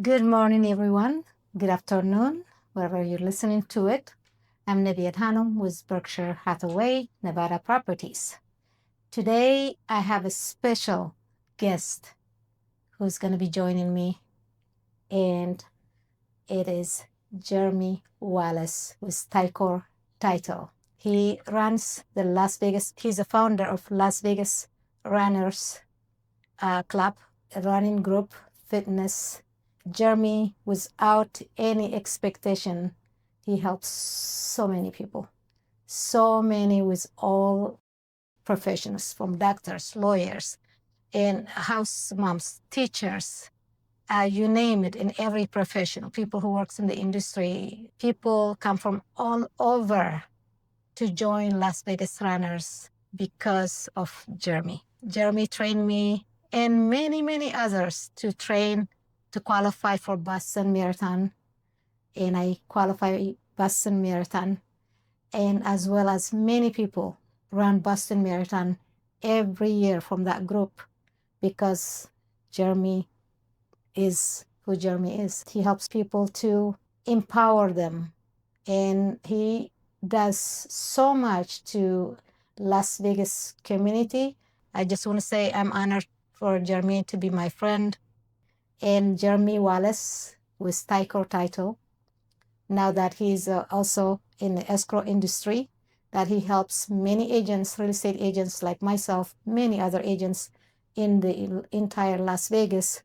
Good morning, everyone. Good afternoon, wherever you're listening to it. I'm Nebi Adhanom with Berkshire Hathaway, Nevada Properties. Today, I have a special guest who's going to be joining me, and it is Jeremy Wallace with Ticor Title. He runs the Las Vegas, he's the founder of Las Vegas Runners Club, a running group, fitness. Jeremy, without any expectation, he helps so many people, so many with all professions, from doctors, lawyers, and house moms, teachers, you name it, in every profession, people who works in the industry. People come from all over to join Las Vegas Runners because of Jeremy. Jeremy trained me and many, many others to qualify for Boston Marathon. And I qualify Boston Marathon. And as well as many people run Boston Marathon every year from that group because Jeremy is who Jeremy is. He helps people to empower them. And he does so much to Las Vegas community. I just want to say I'm honored for Jeremy to be my friend. And Jeremy Wallace with Ticor Title, now that he's also in the escrow industry, that he helps many agents, real estate agents like myself, many other agents in the entire Las Vegas,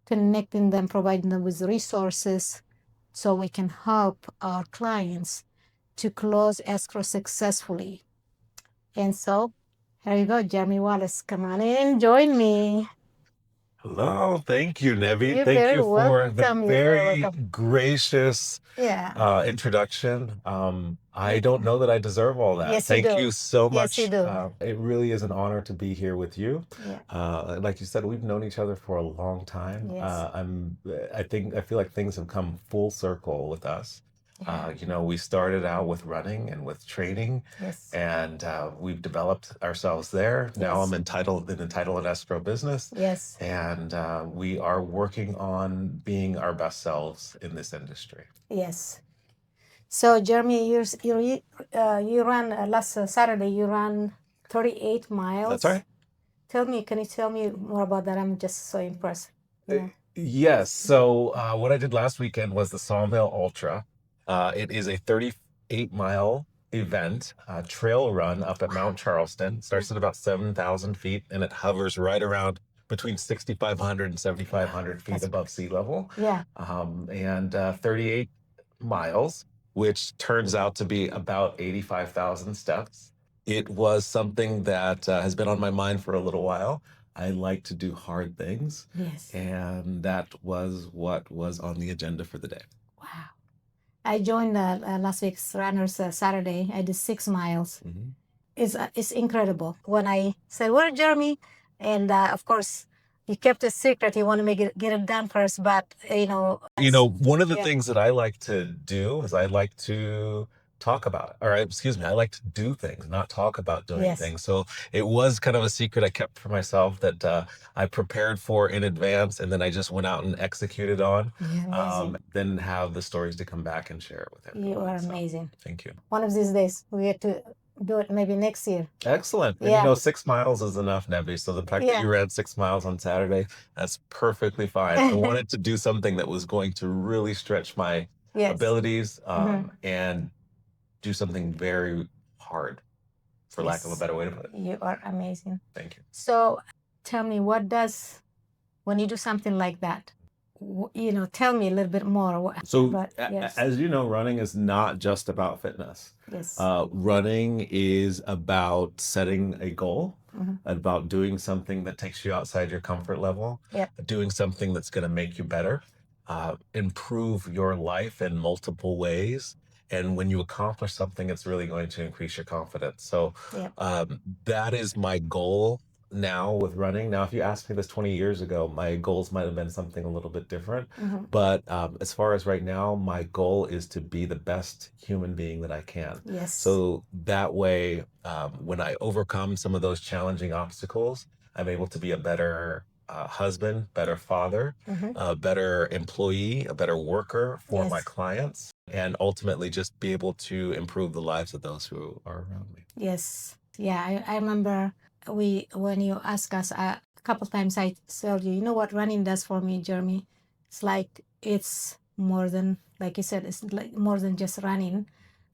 connecting them, providing them with resources so we can help our clients to close escrow successfully. And so here you go, Jeremy Wallace. Come on in and join me. Hello, thank you, Nebi. You're Thank very you for the welcome. You're very very welcome. gracious Yeah. introduction. I don't know that I deserve all that. Yes, you Thank do. you so Yes, you much. do. It really is an honor to be here with you. Yeah. Like you said, we've known each other for a long time. Yes. I feel like things have come full circle with us. Yeah. We started out with running and with training, Yes. and we've developed ourselves there. Now Yes. I'm entitled in the title and escrow business, Yes. and we are working on being our best selves in this industry. Yes. So Jeremy, you ran last Saturday. You ran 38 miles. That's right. Can you tell me more about that? I'm just so impressed. Yeah. Yes. So what I did last weekend was the Sawmill Ultra. It is a 38-mile event, trail run up at Mount Charleston. Starts at about 7,000 feet, and it hovers right around between 6,500 and 7,500 feet That's above sea level. Yeah. And 38 miles, which turns out to be about 85,000 steps. It was something that has been on my mind for a little while. I like to do hard things, Yes. and that was what was on the agenda for the day. Wow. I joined Las Vegas Runners Saturday. I did 6 miles. Mm-hmm. It's incredible. When I said, "Where, Jeremy?" and of course, he kept it secret. He wanted me to get it done first, but One of the yeah. things that I like to do is I like to talk about it, or excuse me, I like to do things, not talk about doing Yes. things. So it was kind of a secret I kept for myself that I prepared for in advance, and then I just went out and executed on. You're amazing. Then have the stories to come back and share it with You everyone. are So, amazing. thank you. One of these days, we have to do it maybe next year. Excellent. And Yeah. 6 miles is enough, Nebi. So the fact that Yeah. you ran 6 miles on Saturday, that's perfectly fine. I wanted to do something that was going to really stretch my Yes. abilities Mhm. and do something very hard, for lack of a Yes. better way to put it. You are amazing. Thank you. So tell me, when you do something like that, tell me a little bit more. So, Yes. as you know, running is not just about fitness. Yes. Running is about setting a goal, Mhm. about doing something that takes you outside your comfort level, Yep. doing something that's going to make you better, improve your life in multiple ways. And when you accomplish something, it's really going to increase your confidence. So Yep. that is my goal now with running. Now, if you asked me this 20 years ago, my goals might have been something a little bit different. Mhm. But as far as right now, my goal is to be the best human being that I can. Yes. So that way, when I overcome some of those challenging obstacles, I'm able to be a better husband, better father, a better employee, a better worker for my clients, and ultimately just be able to improve the lives of those who are around me. Yes. Yeah, I remember when you asked us a couple times, I told you, you know what running does for me, Jeremy? It's more than, like you said, it's like more than just running.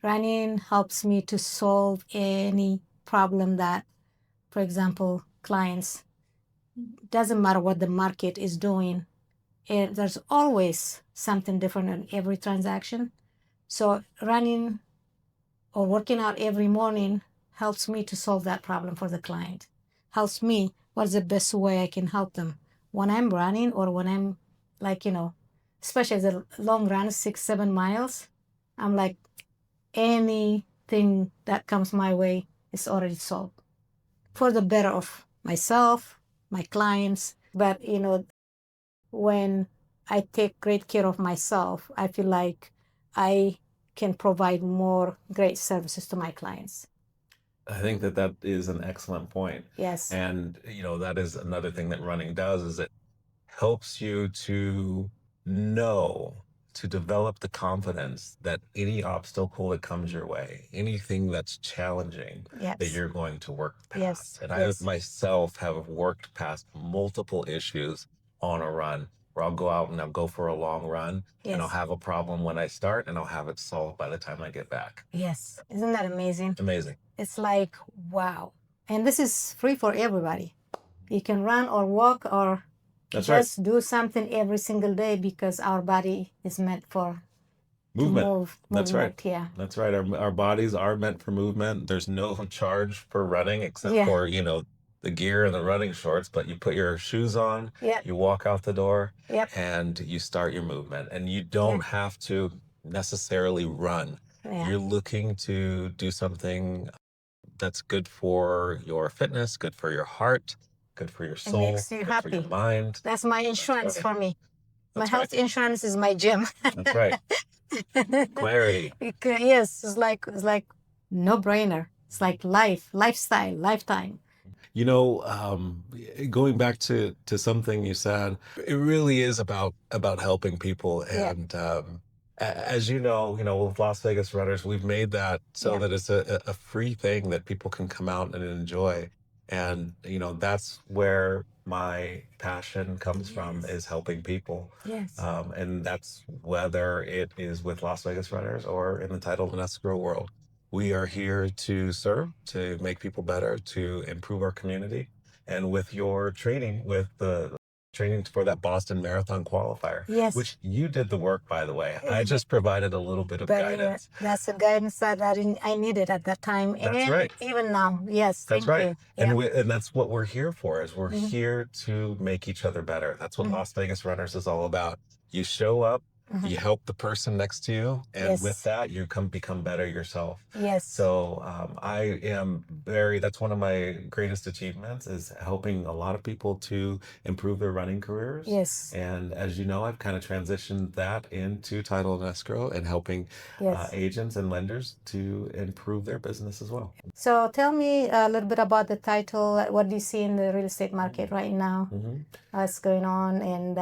Running helps me to solve any problem that, for example, clients, doesn't matter what the market is doing, there's always something different in every transaction. So running or working out every morning helps me to solve that problem for the client. Helps me, what's the best way I can help them when I'm running, or when I'm like, especially the long run, 6-7 miles. I'm like, anything that comes my way is already solved for the better of myself, my clients. But, when I take great care of myself, I feel like I can provide more great services to my clients. I think that is an excellent point. Yes. And, that is another thing that running does is it helps you to know, to develop the confidence that any obstacle that comes your way, anything that's challenging, that Yes. you're going to work Yes. past. And I Yes. myself have worked past multiple issues on a run where I'll go out and I'll go for a long run and I'll Yes. have a problem when I start and I'll have it solved by the time I get back. Yes. Isn't that amazing? Amazing. It's like, wow. And this is free for everybody. You can run or walk or That's right. just do something every single day, because our body is meant for Movement. to move. That's right. Movement, yeah. That's right. Our bodies are meant for movement. There's no charge for running except Yeah. for, the gear and the running shorts, but you put your shoes on, Yep. you walk out the door, Yep. and you start your movement. And you don't have to necessarily run. Yeah. You're looking to do something that's good for your fitness, good for your heart, good for your It soul, makes you good for your happy. mind. That's my insurance right. for me. My That's health right. insurance is my gym. That's right. Clarity. Yes, it's like no brainer. It's like lifestyle, lifetime. Going back to something you said, it really is about helping people. Yeah. And as with Las Vegas Runners, we've made that so Yeah. that it's a free thing that people can come out and enjoy. And that's where my passion comes from, Yes. is helping people. Yes. And that's whether it is with Las Vegas Runners or in the title and escrow world. We are here to serve, to make people better, to improve our community. And with your training, with the training for that Boston Marathon qualifier, Yes. which you did the work, by the way. I just provided a little bit of But guidance. that's the guidance that I needed at that time, That's and right. even now. Yes. That's Thank right. you. And Yeah. and that's what we're here for, is we're here to make each other better. That's what Las Vegas Runners is all about. You show up, you help the person next to you, and with Yes. that, you become better yourself. Yes. So I am that's one of my greatest achievements, is helping a lot of people to improve their running careers. Yes. And as you know, I've kind of transitioned that into title and escrow and helping Yes. agents and lenders to improve their business as well. So tell me a little bit about the title. What do you see in the real estate market right now? What's going on? And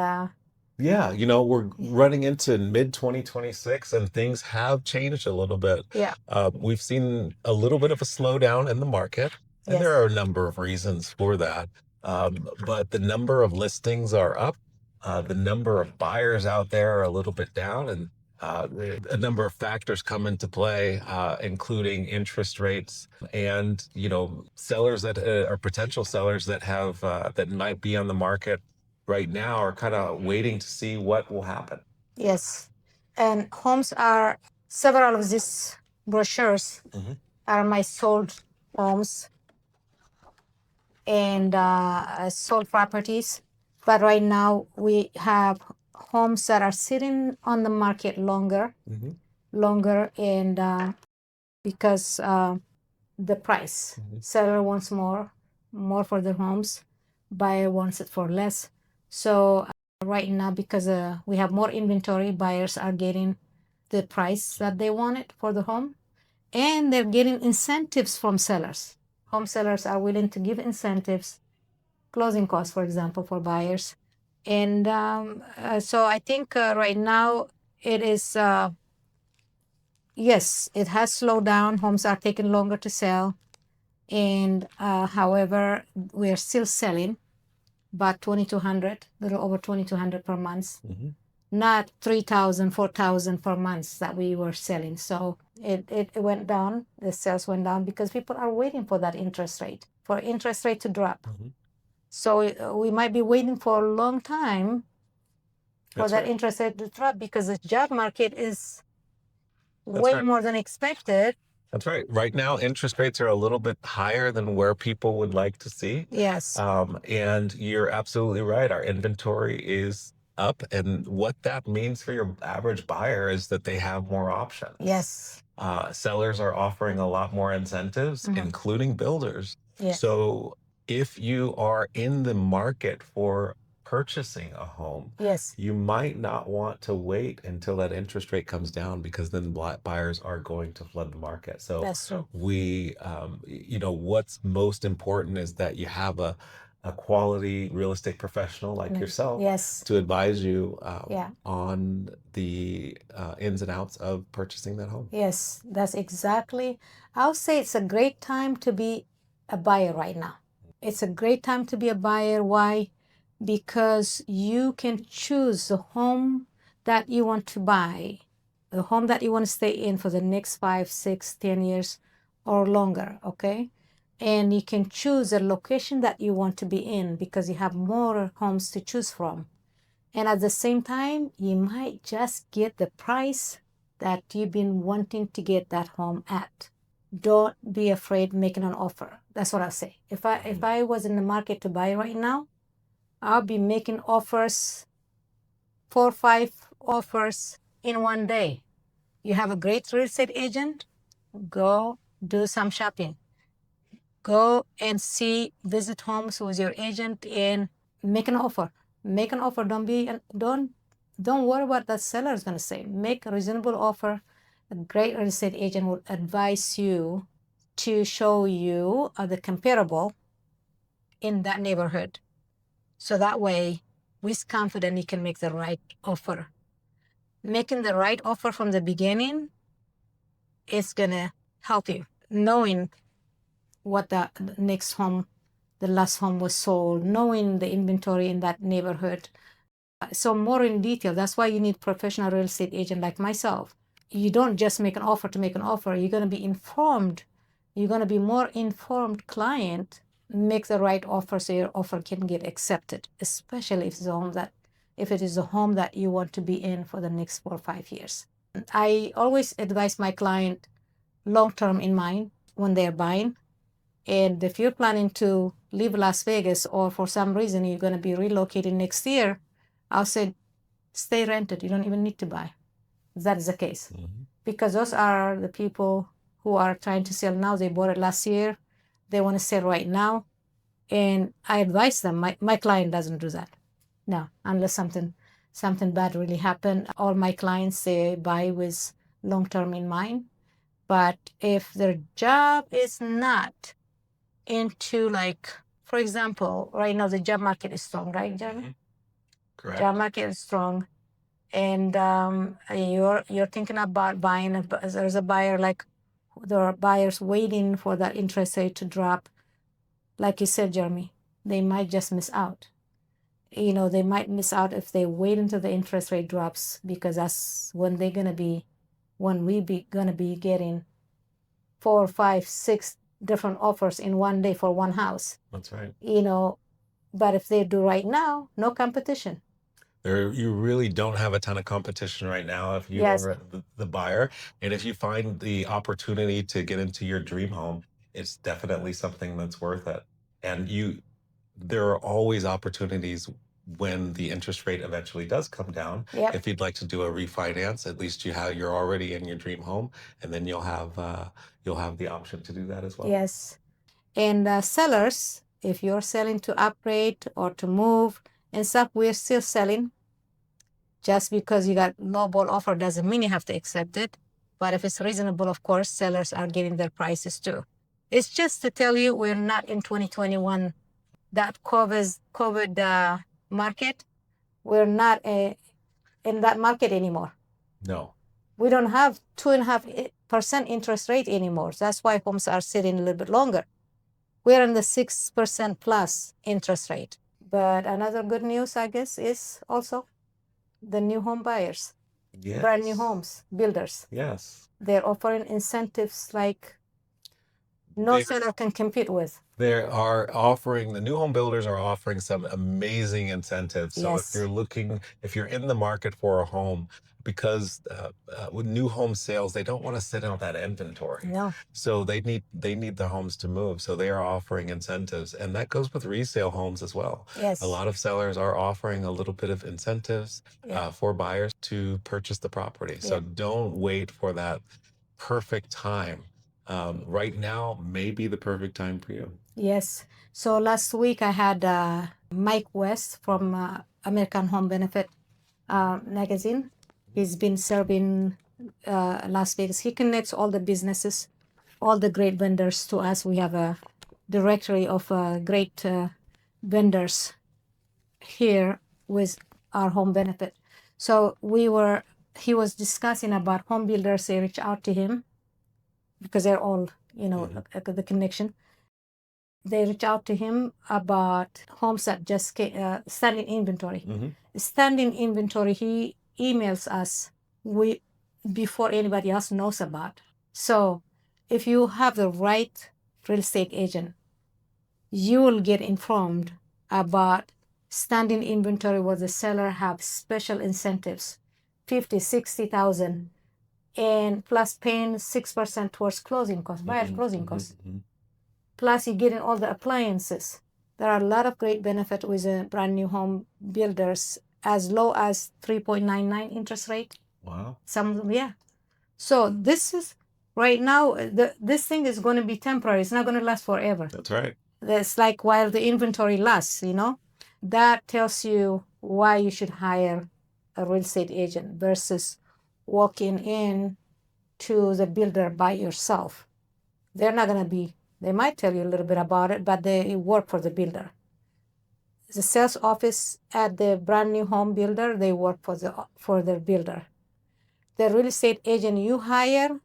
Yeah, we're running into mid 2026 and things have changed a little bit. yeah. We've seen a little bit of a slowdown in the market, and there Yes. are a number of reasons for that. But the number of listings are up. The number of buyers out there are a little bit down, and a number of factors come into play, including interest rates and, sellers that are potential sellers that have that might be on the market right now are kind of waiting to see what will happen. Yes. And several of these brochures are my sold homes and sold properties. But right now we have homes that are sitting on the market longer, and because the price, seller wants more for their homes, buyer wants it for less. So right now, because we have more inventory, buyers are getting the price that they wanted for the home, and they're getting incentives from sellers. Home sellers are willing to give incentives closing costs, for example, for buyers. And so I think right now it is, yes, it has slowed down. Homes are taking longer to sell. And however, we are still selling about 2,200, a little over 2,200 per month. Mm-hmm. Not 3,000, 4,000 per month that we were selling. So it went down. The sales went down because people are waiting for that interest rate, for interest rate to drop. Mm-hmm. So we might be waiting for a long time for That's that right. interest rate to drop because the job market is That's way right. more than expected. That's right. Right now, interest rates are a little bit higher than where people would like to see. Yes. And you're absolutely right. Our inventory is up. And what that means for your average buyer is that they have more options. Yes. Sellers are offering a lot more incentives, including builders. Yes. So if you are in the market for purchasing a home, Yes. you might not want to wait until that interest rate comes down because then buyers are going to flood the market. So That's true. what's most important is that you have a quality real estate professional like yourself Yes. to advise you Yeah. on the ins and outs of purchasing that home. Yes, that's exactly. I'll say it's a great time to be a buyer right now. It's a great time to be a buyer. Why? Because you can choose the home that you want to buy, the home that you want to stay in for the next 5, 6, 10 years or longer, okay? And you can choose a location that you want to be in because you have more homes to choose from. And at the same time, you might just get the price that you've been wanting to get that home at. Don't be afraid making an offer. That's what I'll say. If I was in the market to buy right now, I'll be making offers, 4 or 5 offers in one day. You have a great real estate agent, go do some shopping. Go and visit homes with your agent and make an offer. Make an offer. Don't worry what the seller is going to say. Make a reasonable offer. A great real estate agent will advise you to show you the comparable in that neighborhood. So that way, with confidence, you can make the right offer. Making the right offer from the beginning is going to help you. Knowing what the next home, the last home was sold, knowing the inventory in that neighborhood. So more in detail. That's why you need professional real estate agent like myself. You don't just make an offer to make an offer. You're going to be informed. You're going to be more informed client. Make the right offer so your offer can get accepted, especially if it is a home that you want to be in for the next 4 or 5 years. I always advise my client long-term in mind when they're buying. And if you're planning to leave Las Vegas or for some reason you're going to be relocating next year, I'll say stay rented. You don't even need to buy. That is the case. Because those are the people who are trying to sell now. They bought it last year. They want to sell right now. And I advise them. My client doesn't do that. No, unless something bad really happened. All my clients, they buy with long-term in mind. But if their job is not into, like, for example, right now the job market is strong, right, Jeremy? Correct. Job market is strong, and you're thinking about buying. There's a buyer, like there are buyers waiting for that interest rate to drop. Like you said, Jeremy, they might just miss out. They might miss out if they wait until the interest rate drops, because that's when we gonna be getting 4, 5, 6 different offers in one day for one house. That's right. But if they do right now, no competition. You really don't have a ton of competition right now if you are the buyer. And if you find the opportunity to get into your dream home, it's definitely something that's worth it. And there are always opportunities when the interest rate eventually does come down. Yep. If you'd like to do a refinance, at least you're already in your dream home, and then you'll have the option to do that as well. Yes. And sellers, if you're selling to upgrade or to move and stuff, we're still selling. Just because you got lowball offer doesn't mean you have to accept it. But if it's reasonable, of course, sellers are getting their prices too. It's just to tell you we're not in 2021 that COVID market, we're not in that market anymore. No. We don't have 2.5% interest rate anymore. That's why homes are sitting a little bit longer. We're in the 6% plus interest rate. But another good news, I guess, is also the new home buyers, Yes. brand new homes, builders. Yes. They're offering incentives like no seller can compete with. The new home builders are offering some amazing incentives. So Yes. if you're in the market for a home, because with new home sales, they don't want to sit on that inventory. No. So they need the homes to move. So they are offering incentives, and that goes with resale homes as well. Yes. A lot of sellers are offering a little bit of incentives Yeah. for buyers to purchase the property. So Yeah. don't wait for that perfect time. Right now may be the perfect time for you. Yes. So last week I had Mike West from American Home Benefit magazine. He's been serving Las Vegas. He connects all the businesses, all the great vendors to us. We have a directory of great vendors here with our home benefit. So he was discussing about home builders. They reach out to him because they're all, the connection. They reach out to him about homes that just standing inventory. Mm-hmm. Standing inventory, he emails us before anybody else knows about. So if you have the right real estate agent, you will get informed about standing inventory where the seller have special incentives, 50, 60,000, and plus paying 6% towards closing costs, buyer closing costs. Mm-hmm. Plus, you're getting all the appliances. There are a lot of great benefit with brand new home builders, as low as 3.99 interest rate. Wow. Yeah. So this is right now. This thing is going to be temporary. It's not going to last forever. That's right. That's like while the inventory lasts. That tells you why you should hire a real estate agent versus walking in to the builder by yourself. They're not going to be. They might tell you a little bit about it, but they work for the builder. The sales office at the brand new home builder, they work for their builder. The real estate agent you hire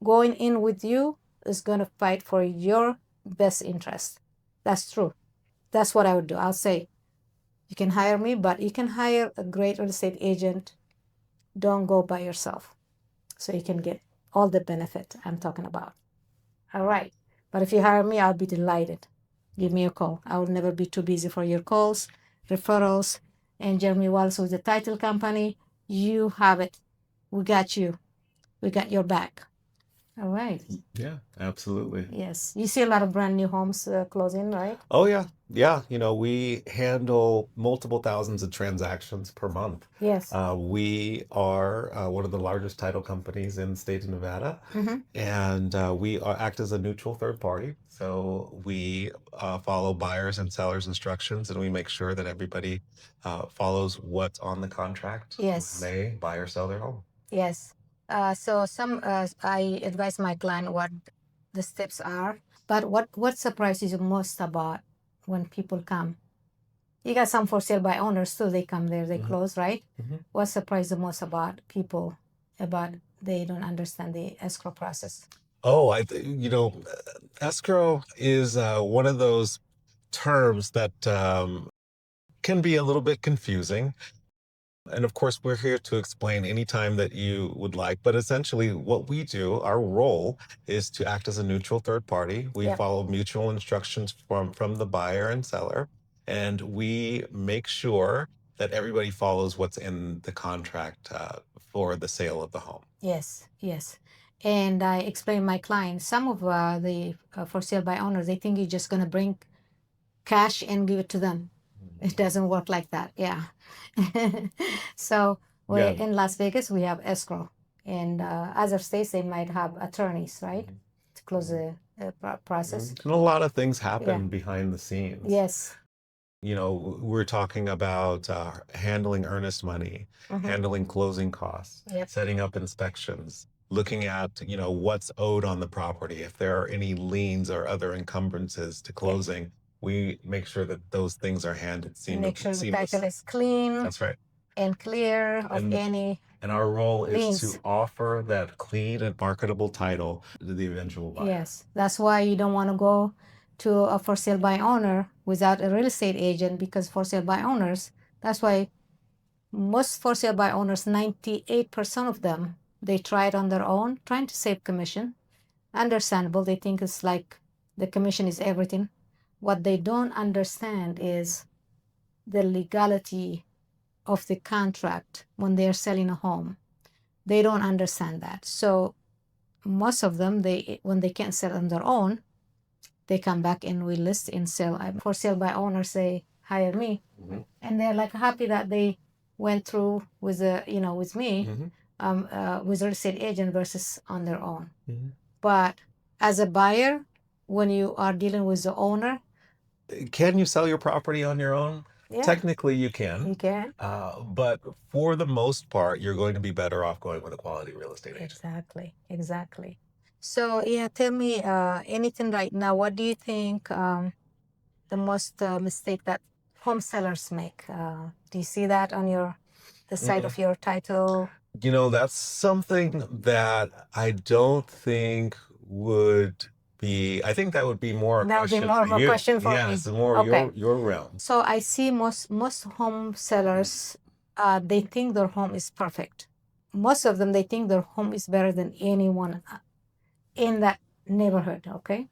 going in with you is going to fight for your best interest. That's true. That's what I would do. I'll say, you can hire me, but you can hire a great real estate agent. Don't go by yourself. So you can get all the benefit I'm talking about. All right. But if you hire me, I'll be delighted. Give me a call. I will never be too busy for your calls, referrals, and Jeremy Wallace with the title company. You have it. We got you. We got your back. All right. Yeah, absolutely. Yes. You see a lot of brand new homes closing, right? Oh, yeah. Yeah. We handle multiple thousands of transactions per month. Yes. We are one of the largest title companies in the state of Nevada, and we act as a neutral third party. So we follow buyers and sellers' instructions, and we make sure that everybody follows what's on the contract Yes. when they buy or sell their home. Yes. So I advise my client what the steps are. But what surprises you most about when people come? You got some for sale by owners too. They come there, they close, right? What surprised you most about people about they don't understand the escrow process? Oh, escrow is one of those terms that can be a little bit confusing. And of course, we're here to explain anytime that you would like. But essentially, what we do, our role is to act as a neutral third party. We follow mutual instructions from the buyer and seller, and we make sure that everybody follows what's in the contract for the sale of the home. Yes, yes. And I explain my clients, some of the for sale by owners, they think you're just going to bring cash and give it to them. It doesn't work like that. Yeah. So in Las Vegas, we have escrow. And other states, they might have attorneys, right? To close the process. And a lot of things happen behind the scenes. Yes. We're talking about handling earnest money, handling closing costs, setting up inspections, looking at, what's owed on the property, if there are any liens or other encumbrances to closing. we make sure that those things are handled Make sure the seamless. title is clean That's right. and clear of any And our role is liens. to offer that clean and marketable title to the eventual buyer. Yes, that's why you don't want to go to a for sale by owner without a real estate agent, because for sale by owners, that's why most for sale by owners, 98% of them, they try it on their own, trying to save commission. Understandable, they think it's like the commission is everything. What they don't understand is the legality of the contract when they're selling a home. They don't understand that. So most of them, when they can't sell on their own, they come back and we list and sell. For sale by owners, they hire me, and they're like happy that they went through with with me, with a real estate agent versus on their own. But as a buyer, when you are dealing with the owner, Can you sell your property on your own? yeah, Technically, you can. you can. But for the most part, you're going to be better off going with a quality real estate agent. Exactly. So yeah, tell me anything right now. What do you think the most mistake that home sellers make? Do you see that on the side of your title? You know, that's something that I don't think would be. I think that would be more a That would be question more for of a you. question for Yeah, me. it's more Okay. your realm. So I see most home sellers, they think their home is perfect. Most of them, they think their home is better than anyone in that neighborhood. Okay.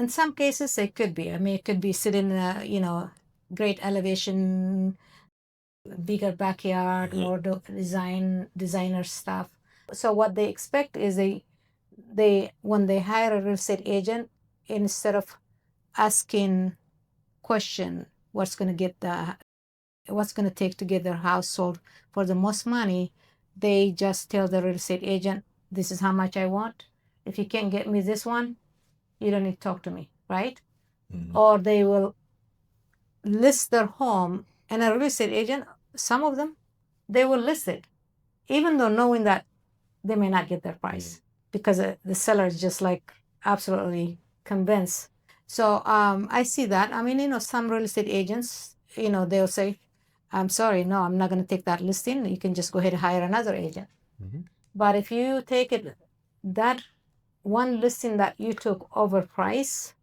In some cases, it could be. I mean, it could be sitting in a, great elevation, bigger backyard, more designer stuff. So what they expect is they when they hire a real estate agent, instead of asking question what's going to take to get their house sold for the most money, they just tell the real estate agent, this is how much I want. If you can't get me this one, you don't need to talk to me, right? Or they will list their home, and a real estate agent, some of them, they will list it, even though knowing that they may not get their price because the seller is just like absolutely convinced. So I see that. I mean, some real estate agents, they'll say, I'm sorry, no, I'm not going to take that listing. You can just go ahead and hire another agent. But if you take it, that one listing that you took overpriced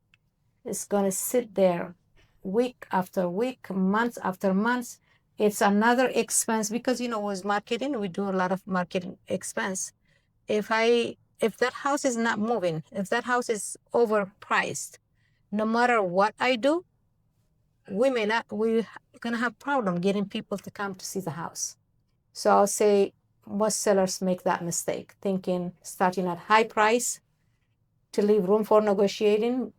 is going to sit there week after week, month after month. It's another expense because, with marketing, we do a lot of marketing expense. If that house is not moving, if that house is overpriced, no matter what I do, we're gonna have problem getting people to come to see the house. So I'll say most sellers make that mistake, thinking starting at high price to leave room for negotiating.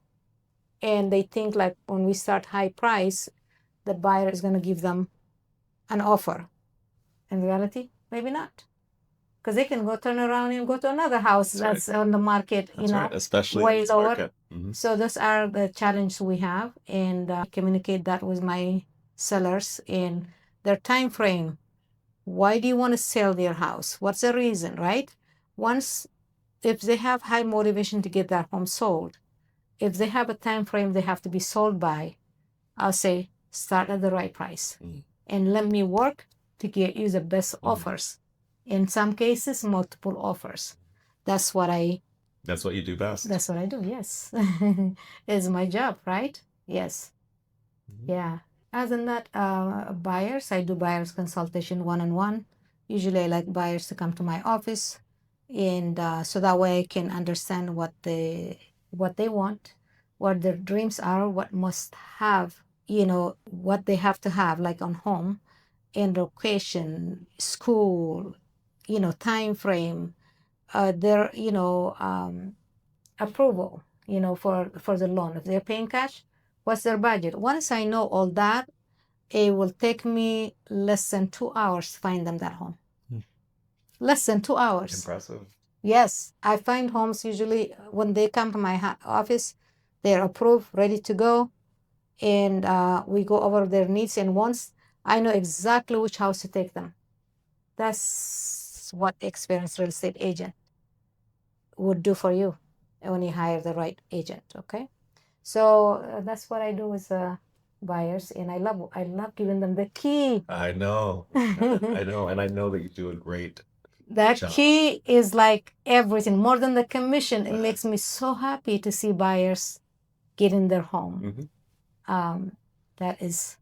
And they think like when we start high price, the buyer is gonna give them an offer. In reality, maybe not. Because they can go turn around and go to another house that's on the market, Especially way in this lower. market. So those are the challenges we have, and communicate that with my sellers in their time frame. Why do you want to sell their house? What's the reason, right? If they have high motivation to get that home sold, if they have a time frame they have to be sold by, I'll say start at the right price and let me work to get you the best offers. In some cases, multiple offers. That's what you do best. That's what I do, yes. It's my job, right? Yes. Yeah. Other than that, buyers, I do buyers consultation one-on-one. Usually I like buyers to come to my office, and so that way I can understand what they want, what their dreams are, what must have, what they have to have, like on home, and location, school, time frame, their, approval, for the loan. If they're paying cash, what's their budget? Once I know all that, it will take me less than 2 hours to find them that home. Less than 2 hours. Impressive. Yes, I find homes usually when they come to my office, they're approved, ready to go, and we go over their needs and wants. I know exactly which house to take them. That's what experienced real estate agent would do for you when you hire the right agent, okay? So that's what I do with buyers, and I love giving them the key. I know. I know. And I know that you do a great That job. key is like everything, more than the commission. It makes me so happy to see buyers get in their home. That is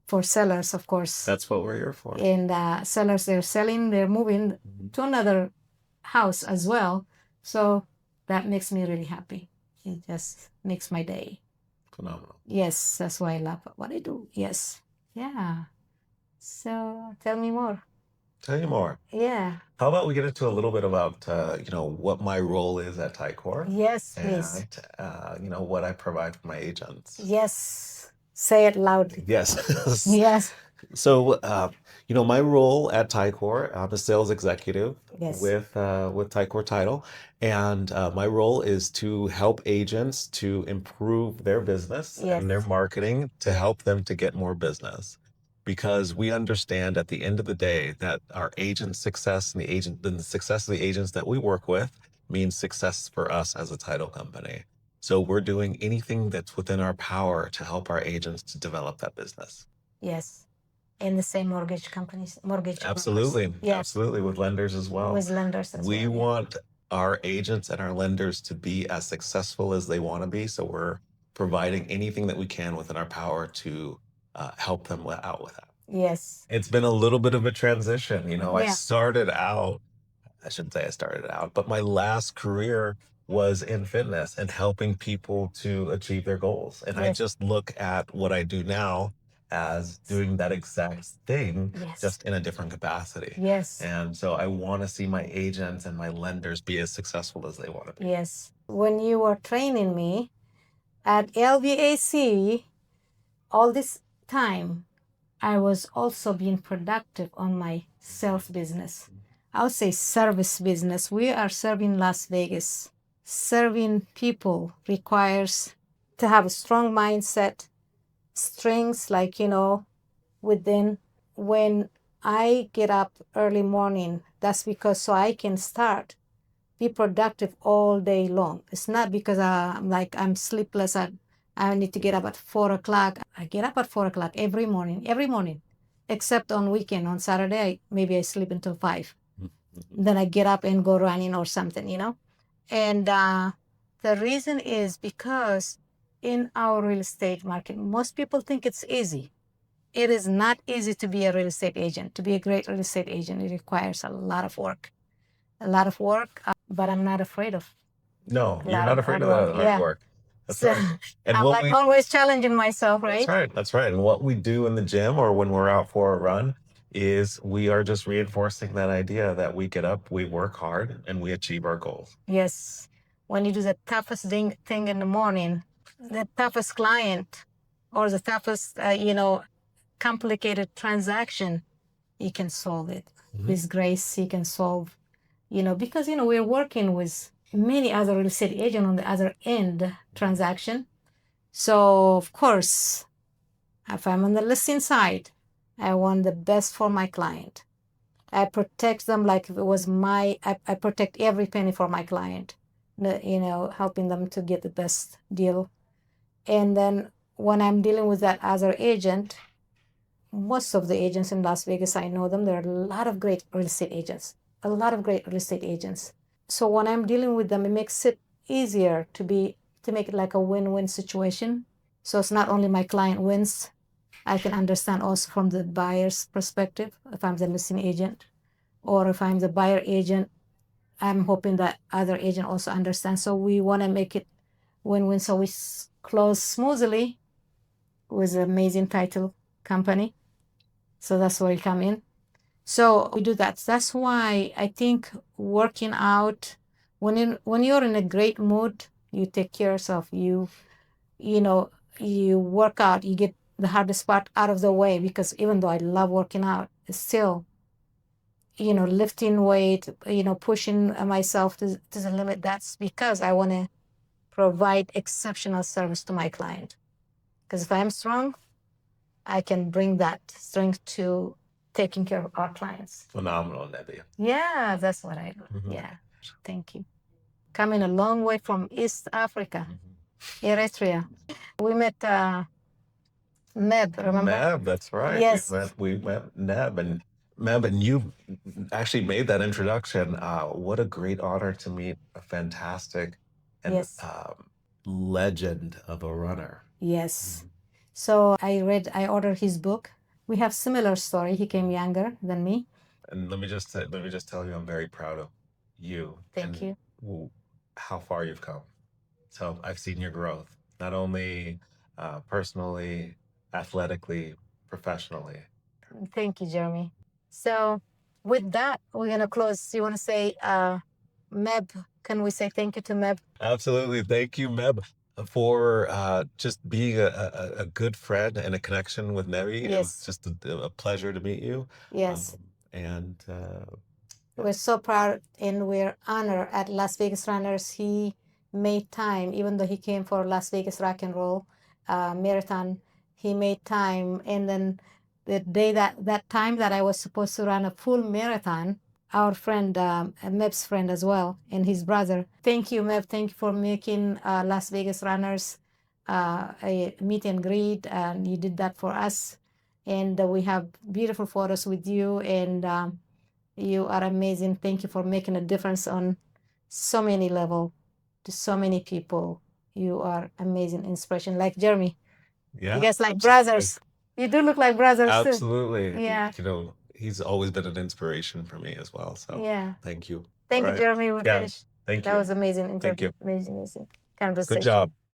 for sellers, of course. That's what we're here for. And sellers, they're moving to another house as well. So that makes me really happy. It just makes my day. Phenomenal. Yes, that's why I love what I do. Yes. Yeah. So tell me more. Tell you more. Yeah. How about we get into a little bit about, what my role is at Ticor? Yes, please. And, what I provide for my agents. Yes. Say it loudly. Yes. Yes. So, my role at Ticor, I'm a sales executive Yes. with Ticor Title, and my role is to help agents to improve their business and their marketing to help them to get more business. Because we understand at the end of the day that our agent success and the success of the agents that we work with means success for us as a title company. So we're doing anything that's within our power to help our agents to develop that business. Yes. And the same mortgage companies, mortgage brokers. Absolutely. Yes. Absolutely. With lenders as well. With lenders as We well. want our agents and our lenders to be as successful as they want to be. So we're providing anything that we can within our power to help them out with that. Yes. It's been a little bit of a transition. I Yeah. started out, I shouldn't say I started out, but my last career was in fitness and helping people to achieve their goals. And I Yes. just look at what I do now as doing that exact thing, Yes. just in a different capacity. Yes. And so I want to see my agents and my lenders be as successful as they want to be. Yes. When you were training me at LVAC, all this time, I was also being productive on my sales business. I would say service business. We are serving Las Vegas. Serving people requires to have a strong mindset, strengths like, within. When I get up early morning, that's because so I can start, be productive all day long. It's not because I'm sleepless. I need to get up at 4 o'clock. I get up at 4 o'clock every morning, except on weekend. On Saturday, maybe I sleep until 5. Then I get up and go running or something, And the reason is because in our real estate market, most people think it's easy. It is not easy to be a real estate agent. To be a great real estate agent, it requires a lot of work. But I'm not afraid of. No, you're not afraid of that hard work. That's So, right. And I'm like always challenging myself, right? That's right. That's right. And what we do in the gym or when we're out for a run is we are just reinforcing that idea that we get up, we work hard, and we achieve our goals. Yes. When you do the toughest thing in the morning, the toughest client or the toughest, complicated transaction, you can solve it. With grace, you can solve, because, we're working with many other real estate agents on the other end transaction. So, of course, if I'm on the listing side, I want the best for my client. I protect them like if it was I protect every penny for my client, helping them to get the best deal. And then when I'm dealing with that other agent, most of the agents in Las Vegas, I know them. There are a lot of great real estate agents, So when I'm dealing with them, it makes it easier to make it like a win-win situation. So it's not only my client wins, I can understand also from the buyer's perspective, if I'm the listing agent, or if I'm the buyer agent, I'm hoping that other agent also understands. So we want to make it win-win. So we close smoothly with an amazing title company. So that's where we come in. So we do that. That's why I think working out, when you're in a great mood, you take care of yourself. You work out, you get the hardest part out of the way, because even though I love working out, it's still, lifting weight, pushing myself to the limit. That's because I want to provide exceptional service to my client. Because if I'm strong, I can bring that strength to taking care of our clients. Phenomenal, Nebi. Yeah, that's what I do. Yeah, thank you. Coming a long way from East Africa. Eritrea. We met Meb, remember? Meb, that's right. Yes. We met Neb and Meb, and you actually made that introduction. What a great honor to meet a fantastic and Yes. legend of a runner. Yes. So I ordered his book. We have similar story. He came younger than me. And let me just tell you, I'm very proud of you. Thank you. How far you've come. So I've seen your growth, not only personally, athletically, professionally. Thank you, Jeremy. So with that, we're gonna close. You want to say, Meb? Can we say thank you to Meb? Absolutely. Thank you, Meb, for just being a good friend and a connection with Nebi. It was Yes. just a pleasure to meet you. Yes. And We're so proud and we're honored at Las Vegas Runners. He made time, even though he came for Las Vegas Rock and Roll Marathon. He made time, and then the day that time that I was supposed to run a full marathon, our friend, Meb's friend as well, and his brother. Thank you, Meb. Thank you for making Las Vegas Runners a meet and greet, and you did that for us. And we have beautiful photos with you, and you are amazing. Thank you for making a difference on so many level to so many people. You are amazing inspiration, like Jeremy. yeah, You guys like absolutely. brothers. You do look like brothers too. Absolutely. Yeah. You know, he's always been an inspiration for me as well. So Yeah. thank you. Thank All you, right. Jeremy. We Yeah. finished. Thank That you. was amazing Thank interview. you. Amazing Good conversation. job.